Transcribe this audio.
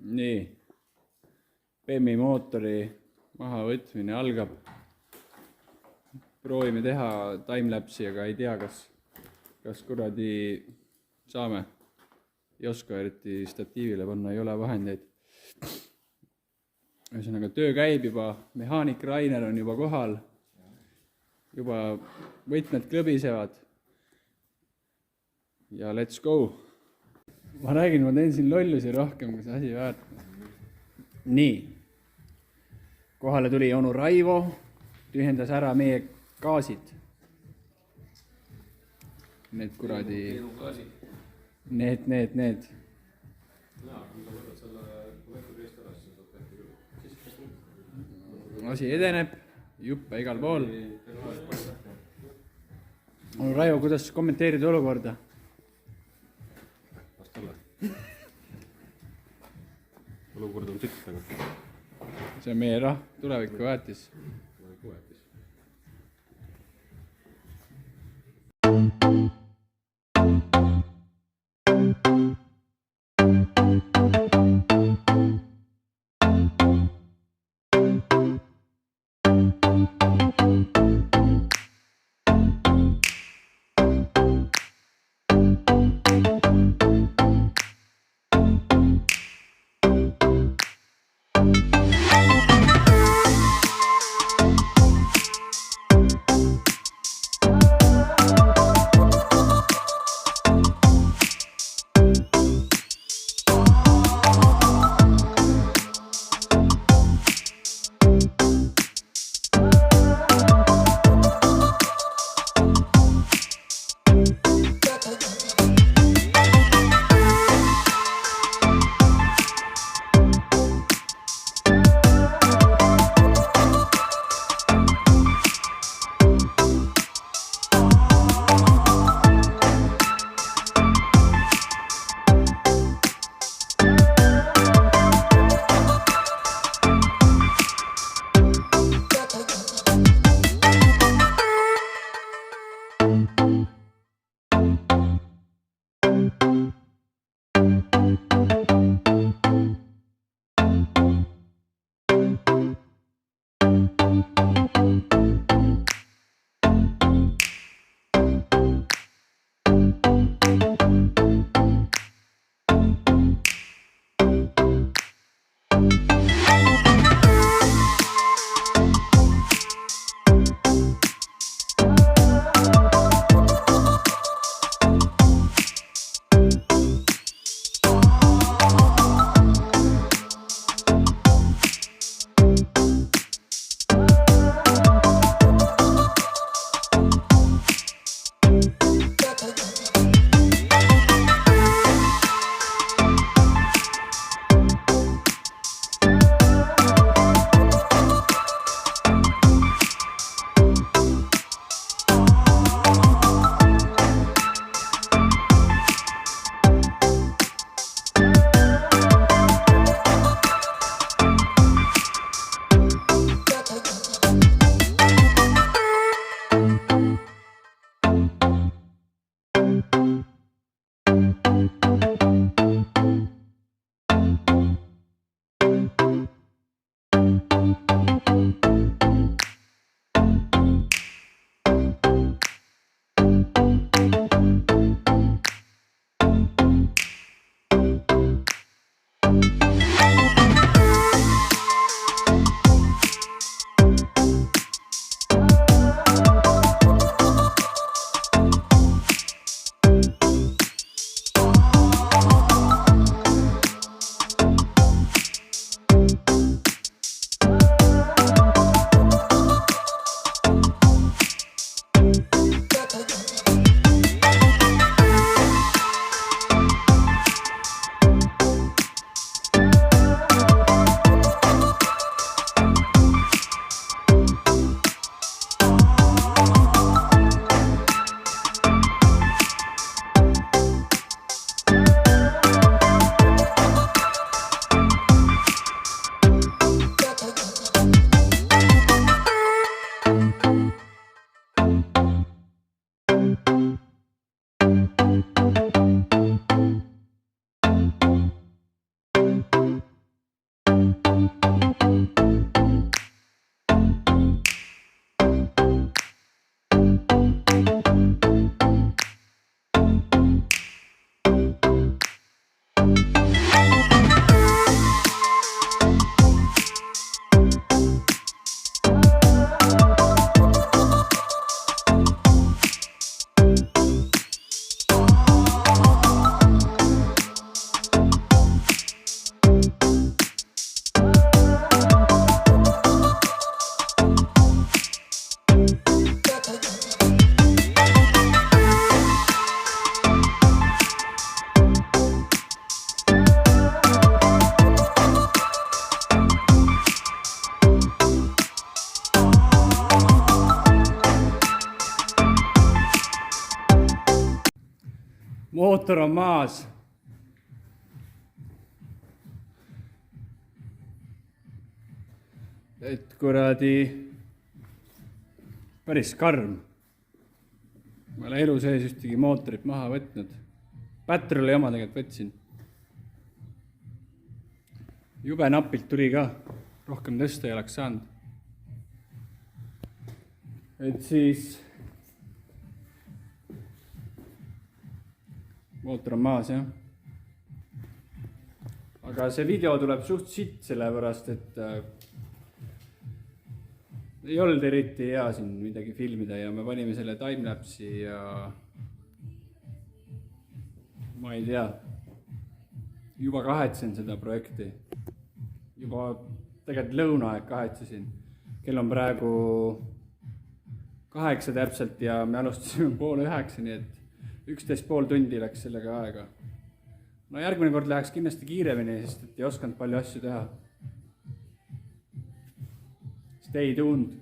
Nii, BEM-i mootori mahavõtmine algab. Proovime teha timelapsi, aga ei tea, kas kuradi saame. Ei oska eriti statiivile panna, ei ole vahendeid. Ühesõnaga, töö käib juba, mehaanik Rainer on juba kohal. Juba võtmed klõbisevad. Ja let's go! Ma räägin, ma teen siin lollusi rohkem, kui see asi väärt. Nii. Kohale tuli onu Raivo, tühendas ära meie gaasid. Need kuradi... Need. Asi edeneb, juppe igal pool. Onu Raivo, kuidas kommenteerida olukorda? Olukord on sikkega. See on meie tuleviku väärtis. mootor on maas. Et kuradi päris karm. Ma ei ole elu sees ühtegi mootorit maha võtnud. Pätruli oma tegelikult võtsin. Jube napilt tuli ka. Rohkem tõsta ei oleks saanud. Et siis mootor on maas, jah. Aga see video tuleb suht sitt sellepärast, et ei olnud eriti hea siin midagi filmida ja me panime selle timelapsi ja ma ei tea, juba kahetsen seda projekti. Juba tegelikult lõunaaeg kahetsesin. Kell on praegu 8 täpselt ja me alustasime 8:30, nii et 11,5 tundi läks sellega aega. No järgmine kord läheks kindlasti kiiremini, sest et ei osanud palju asju teha. Stay tuned.